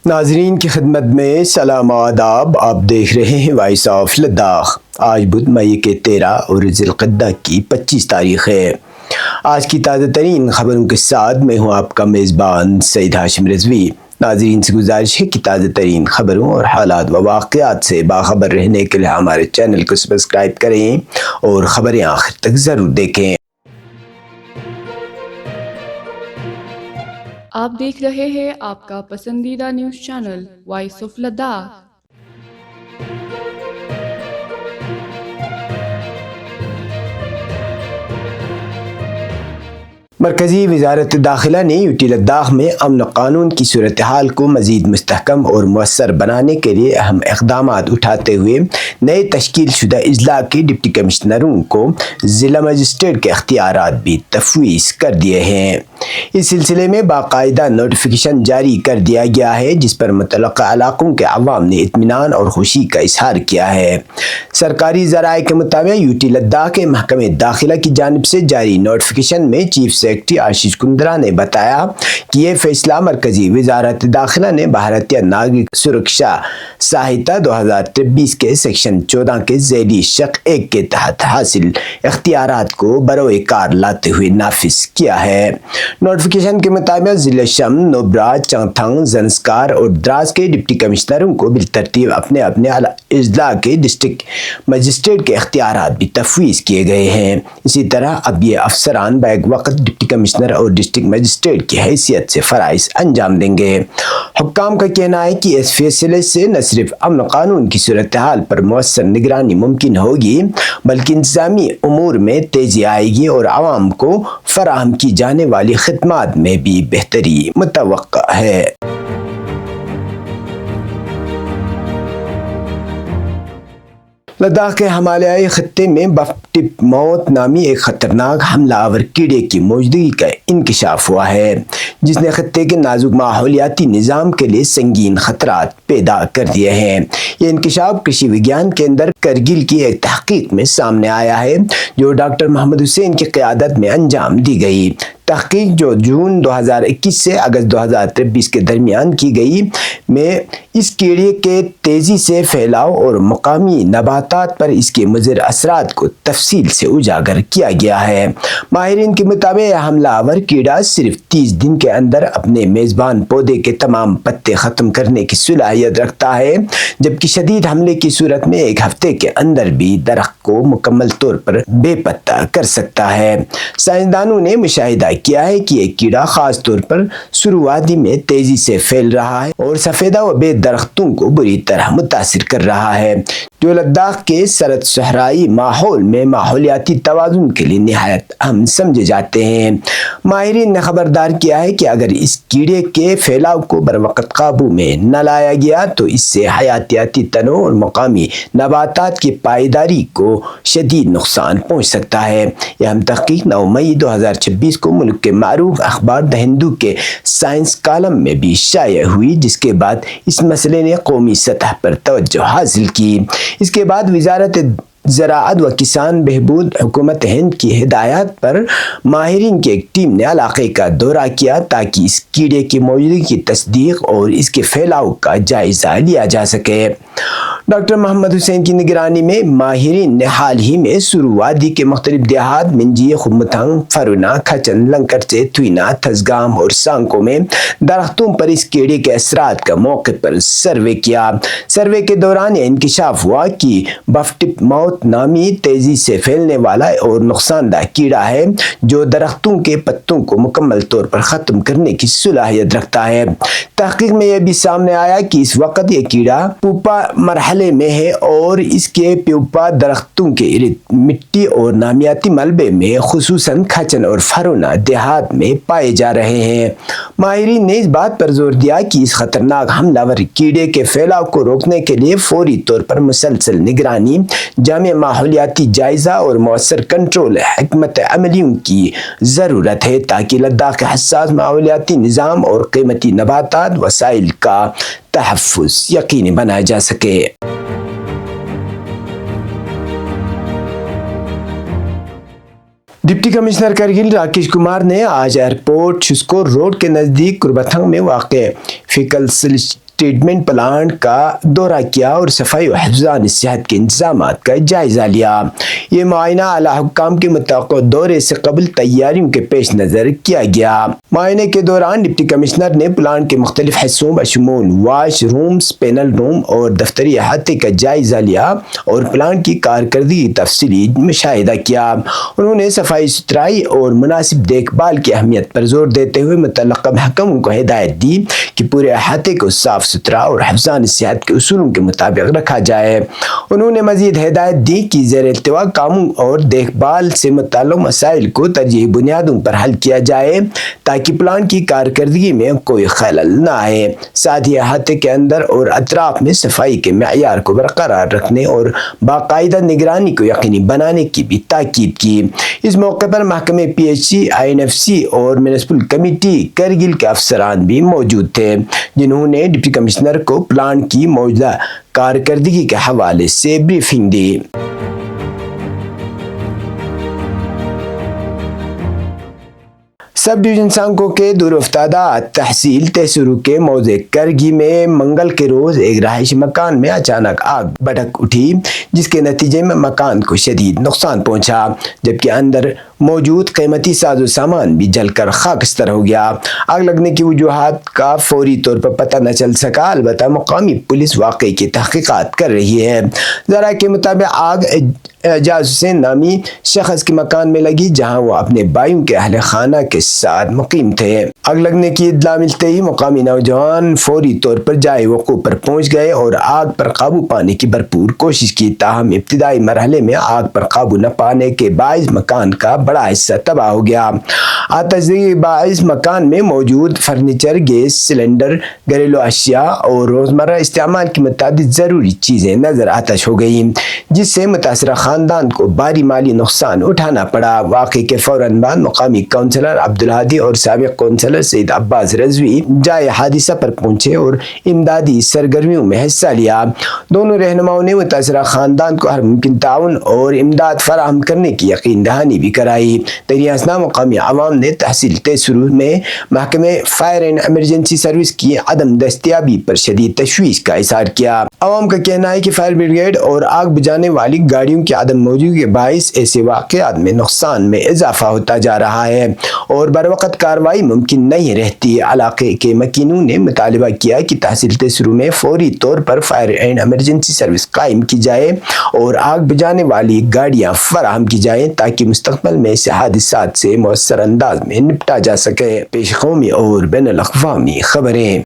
ناظرین کی خدمت میں سلام و آداب۔ آپ دیکھ رہے ہیں وائس آف لداخ۔ آج بدھ مئی کے 13 اور ذی القعدہ کی 25 تاریخ ہے۔ آج کی تازہ ترین خبروں کے ساتھ میں ہوں آپ کا میزبان سعید ہاشم رضوی۔ ناظرین سے گزارش ہے کہ تازہ ترین خبروں اور حالات و واقعات سے باخبر رہنے کے لیے ہمارے چینل کو سبسکرائب کریں اور خبریں آخر تک ضرور دیکھیں۔ آپ دیکھ رہے ہیں آپ کا پسندیدہ news channel voice of Ladakh. مرکزی وزارت داخلہ نے یوٹی لداخ میں امن و قانون کی صورتحال کو مزید مستحکم اور مؤثر بنانے کے لیے اہم اقدامات اٹھاتے ہوئے نئے تشکیل شدہ اضلاع کے ڈپٹی کمشنروں کو ضلع مجسٹریٹ کے اختیارات بھی تفویض کر دیے ہیں۔ اس سلسلے میں باقاعدہ نوٹیفیکیشن جاری کر دیا گیا ہے، جس پر متعلقہ علاقوں کے عوام نے اطمینان اور خوشی کا اظہار کیا ہے۔ سرکاری ذرائع کے مطابق یوٹی لداخ کے محکمہ داخلہ کی جانب سے جاری نوٹیفیکیشن میں چیف سیکرٹری آشیش کندرا نے بتایا کہ یہ فیصلہ مرکزی وزارت داخلہ نے بھارتیہ ناگرک سرکشا ساہیتا 2023 کے سیکشن 14 کے ذیلی شق 1 کے تحت حاصل اختیارات کو بروئے کار لاتے ہوئے نافذ کیا ہے۔ نوٹیفیکیشن کے مطابق ضلع شم، نوبرا، چنگتھنگ، زنسکار اور دراس کے ڈپٹی کمشنروں کو بالترتیب اپنے اپنے اضلاع کے ڈسٹرکٹ مجسٹریٹ کے اختیارات بھی تفویض کیے گئے ہیں۔ اسی طرح اب یہ افسران بیک وقت ڈپٹی کمشنر اور ڈسٹرکٹ مجسٹریٹ کی حیثیت سے فرائض انجام دیں گے۔ حکام کا کہنا ہے کہ اس فیصلے سے نہ صرف امن و قانون کی صورتحال پر مؤثر نگرانی ممکن ہوگی، بلکہ انتظامی امور میں تیزی آئے گی اور عوام کو فراہم کی جانے والی خدمات میں بھی بہتری متوقع ہے۔ لداخ کے ہمالیائی خطے میں بفٹپ موت نامی ایک خطرناک حملہ آور کیڑے کی موجودگی کا انکشاف ہوا ہے، جس نے خطے کے نازک ماحولیاتی نظام کے لیے سنگین خطرات پیدا کر دیے ہیں۔ یہ انکشاف کرشی وگیان کیندر کرگل کی ایک تحقیق میں سامنے آیا ہے، جو ڈاکٹر محمد حسین کی قیادت میں انجام دی گئی۔ تحقیق جو جون 2021 سے اگست 2023 کے درمیان کی گئی میں اس کیڑے کے تیزی سے پھیلاؤ اور مقامی نباتات پر اس کے مضر اثرات کو تفصیل سے اجاگر کیا گیا ہے۔ ماہرین کے مطابق یہ حملہ آور کیڑا صرف 30 دن کے اندر اپنے میزبان پودے کے تمام پتے ختم کرنے کی صلاحیت رکھتا ہے، جبکہ شدید حملے کی صورت میں ایک ہفتے کے اندر بھی درخت کو مکمل طور پر بے پتہ کر سکتا ہے۔ سائنسدانوں نے مشاہدہ کیا ہے کہ یہ کیڑا خاص طور پر سرو وادی میں تیزی سے پھیل رہا ہے اور سفیدہ و بے درختوں کو بری طرح متاثر کر رہا ہے، جو لداخ کے سرد صحرائی ماحول میں ماحولیاتی توازن کے لیے نہایت اہم سمجھے جاتے ہیں۔ ماہرین نے خبردار کیا ہے کہ اگر اس کیڑے کے پھیلاؤ کو بروقت قابو میں نہ لایا گیا تو اس سے حیاتیاتی تنوع اور مقامی نباتات کی پائیداری کو شدید نقصان پہنچ سکتا ہے۔ یہ اہم تحقیق 9 مئی 2026 کو ملک کے معروف اخبار دی ہندو کے سائنس کالم میں بھی شائع ہوئی، جس کے بعد اس مسئلے نے قومی سطح پر توجہ حاصل کی۔ اس کے بعد وزارت زراعت و کسان بہبود حکومت ہند کی ہدایات پر ماہرین کی ایک ٹیم نے علاقے کا دورہ کیا تاکہ اس کیڑے کی موجودگی کی تصدیق اور اس کے پھیلاؤ کا جائزہ لیا جا سکے۔ ڈاکٹر محمد حسین کی نگرانی میں ماہرین نے حال ہی میں سرو وادی کے مختلف دیہات منجی، خمتنگ، فرونا، کھچن، لنکرچے، توینا، تھزگام اور سانکو میں درختوں پر اس کیڑے کے اثرات کا موقع پر سروے کیا۔ سروے کے دوران یہ انکشاف ہوا کہ بفٹپ موت نامی تیزی سے پھیلنے والا اور نقصان دہ کیڑا ہے، جو درختوں کے پتوں کو مکمل طور پر ختم کرنے کی صلاحیت رکھتا ہے۔ تحقیق میں یہ بھی سامنے آیا کہ اس وقت یہ کیڑا پوپا مرحلے میں ہے اور اس کے پیوپا درختوں کے ارد مٹی اور نامیاتی ملبے میں خصوصاً کھچن اور فرونا دیہات میں پائے جا رہے ہیں۔ ماہرین نے اس بات پر زور دیا کہ اس خطرناک حملہ آور کیڑے کے پھیلاؤ کو روکنے کے لیے فوری طور پر مسلسل نگرانی، جامع ماحولیاتی جائزہ اور مؤثر کنٹرول حکمت عملیوں کی ضرورت ہے، تاکہ لداخ کے حساس ماحولیاتی نظام اور قیمتی نباتات وسائل کا تحفظ یقینی بنایا جا سکے۔ ڈپٹی کمشنر کرگل راکیش کمار نے آج ایئرپورٹ چھسکور روڈ کے نزدیک کربتھنگ میں واقع فیکل ٹریٹمنٹ پلانٹ کا دورہ کیا اور صفائی و حفظان صحت کے انتظامات کا جائزہ لیا۔ یہ معائنہ اعلیٰ حکام کے متوقع دورے سے قبل تیاریوں کے پیش نظر کیا گیا۔ معائنے کے دوران ڈپٹی کمشنر نے پلانٹ کے مختلف حصوں بشمول واش رومز، پینل روم اور دفتری احاطے کا جائزہ لیا اور پلانٹ کی کارکردگی تفصیلی مشاہدہ کیا۔ انہوں نے صفائی ستھرائی اور مناسب دیکھ بھال کی اہمیت پر زور دیتے ہوئے متعلقہ محکموں کو ہدایت دی کہ پورے احاطے کو صاف ستھرا اور حفظان صحت کے اصولوں کے مطابق رکھا جائے۔ انہوں نے مزید ہدایت دی کہ زیر التواء کاموں اور دیکھ بھال سے متعلق مسائل کو ترجیحی بنیادوں پر حل کیا جائے تاکہ پلانٹ کی کارکردگی میں کوئی خلل نہ آئے۔ ساتھ ہی احاطے کے اندر اور اطراف میں صفائی کے معیار کو برقرار رکھنے اور باقاعدہ نگرانی کو یقینی بنانے کی بھی تاکید کی۔ اس موقع پر محکمہ PHC، INFC اور میونسپل کمیٹی کرگل کے افسران بھی موجود تھے، جنہوں نے ڈپٹی کمشنر کو پلانٹ کی موجودہ کارکردگی کے حوالے سے بریفنگ دی۔ سب ڈویژن سانکو کے دور افتادہ تحصیل تیسرو کے موضع کرگی میں منگل کے روز ایک رہائشی مکان میں اچانک آگ بھڑک اٹھی، جس کے نتیجے میں مکان کو شدید نقصان پہنچا، جبکہ اندر موجود قیمتی ساز و سامان بھی جل کر خاکستر ہو گیا۔ آگ لگنے کی وجوہات کا فوری طور پر پتہ نہ چل سکا، البتہ مقامی پولیس واقعے کی تحقیقات کر رہی ہے۔ ذرائع کے مطابق آگ اعجاز حسین نامی شخص کے مکان میں لگی، جہاں وہ اپنے بھائیوں کے اہل خانہ کے ساتھ مقیم تھے۔ آگ لگنے کی اطلاع ملتے ہی مقامی نوجوان فوری طور پر جائے وقوع پر پہنچ گئے اور آگ پر قابو پانے کی بھرپور کوشش کی، تاہم ابتدائی مرحلے میں آگ پر قابو نہ پانے کے باعث مکان کا بڑا حصہ تباہ ہو گیا۔ آتش زدگی کے باعث مکان میں موجود فرنیچر، گیس سلنڈر، گھریلو اشیاء اور روزمرہ استعمال کی متعدد ضروری چیزیں نظر آتش ہو گئیں، جس سے متاثرہ خاندان کو بھاری مالی نقصان اٹھانا پڑا۔ واقعے کے فوراً بعد مقامی کونسلر عبدالہادی اور سابق کونسلر سید عباس رضوی جائے حادثہ پر پہنچے اور امدادی سرگرمیوں میں حصہ لیا۔ دونوں رہنماؤں نے متاثرہ خاندان کو ہر ممکن تعاون اور امداد فراہم کرنے کی یقین دہانی بھی کرائی۔ دریں اثنا مقامی عوام نے تحصیل تیسرو میں محکمہ فائر اینڈ ایمرجنسی سروس کی عدم دستیابی پر شدید تشویش کا اظہار کیا۔ عوام کا کہنا ہے کہ فائر بریگیڈ اور آگ بجھانے والی گاڑیوں کی عدم موجودگی کے باعث ایسے واقعات میں نقصان میں اضافہ ہوتا جا رہا ہے اور بروقت کارروائی ممکن نہیں رہتی۔ علاقے کے مکینوں نے مطالبہ کیا کہ تحصیل تیسرو میں فوری طور پر فائر اینڈ ایمرجنسی سروس قائم کی جائے اور آگ بجھانے والی گاڑیاں فراہم کی جائیں تاکہ مستقبل میں ایسے حادثات سے مؤثر انداز میں نپٹا جا سکے۔ پیش قومی اور بین الاقوامی خبریں۔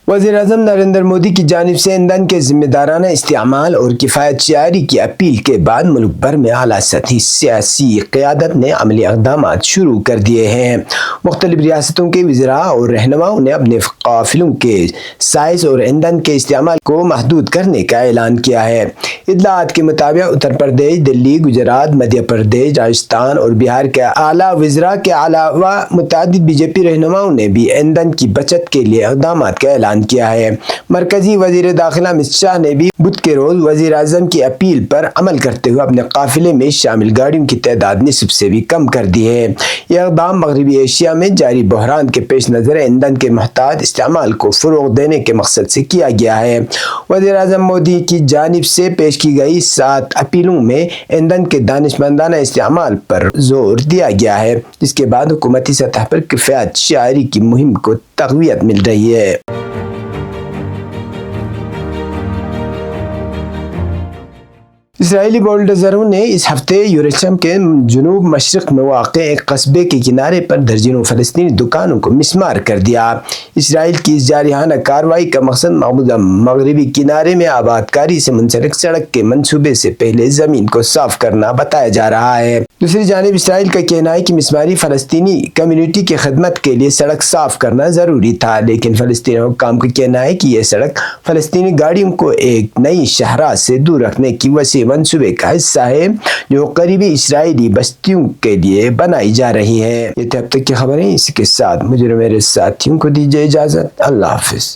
وزیر اعظم نریندر مودی کی جانب سے ایندھن کے ذمہ دارانہ استعمال اور کفایت شعاری کی اپیل کے بعد ملک بھر میں اعلیٰ سطحی سیاسی قیادت نے عملی اقدامات شروع کر دیے ہیں۔ مختلف ریاستوں کے وزراء اور رہنماؤں نے اپنے قافلوں کے سائز اور ایندھن کے استعمال کو محدود کرنے کا اعلان کیا ہے۔ اطلاعات کے مطابق اتر پردیش، دلی، گجرات، مدھیہ پردیش، راجستھان اور بہار کے اعلیٰ وزراء کے علاوہ متعدد BJP رہنماؤں نے بھی ایندھن کی بچت کے لیے اقدامات کا اعلان کیا ہے۔ مرکزی وزیر داخلہ امت شاہ نے بھی بدھ کے روز وزیر اعظم کی اپیل پر عمل کرتے ہوئے اپنے قافلے میں شامل گاڑیوں کی تعداد نصف سے بھی کم کر دی ہے۔ یہ اقدام مغربی ایشیا میں جاری بحران کے پیش نظر ایندھن کے محتاط استعمال کو فروغ دینے کے مقصد سے کیا گیا ہے۔ وزیر اعظم مودی کی جانب سے پیش کی گئی 7 اپیلوں میں ایندھن کے دانشمندانہ استعمال پر زور دیا گیا ہے، جس کے بعد حکومتی سطح پر کفایت شعاری کی مہم کو تقویت مل رہی ہے۔ اسرائیلی بولڈوزروں نے اس ہفتے یروشلم کے جنوب مشرق میں واقع ایک قصبے کے کنارے پر درجنوں فلسطینی دکانوں کو مسمار کر دیا۔ اسرائیل کی اس جارحانہ کارروائی کا مقصد مقبوضہ مغربی کنارے میں آباد کاری سے منسلک سڑک کے منصوبے سے پہلے زمین کو صاف کرنا بتایا جا رہا ہے۔ دوسری جانب اسرائیل کا کہنا ہے کہ مسماری فلسطینی کمیونٹی کی خدمت کے لیے سڑک صاف کرنا ضروری تھا، لیکن فلسطینی حکام کا کہنا ہے کہ یہ سڑک فلسطینی گاڑیوں کو ایک نئی شاہراہ سے دور رکھنے کی وسیع منصوبے کا حصہ ہے جو قریبی اسرائیلی بستیوں کے لیے بنائی جا رہی ہے۔ یہ تھے اب تک کی خبریں، اسی کے ساتھ مجھے اور میرے ساتھیوں کو دیجیے اجازت۔ اللہ حافظ۔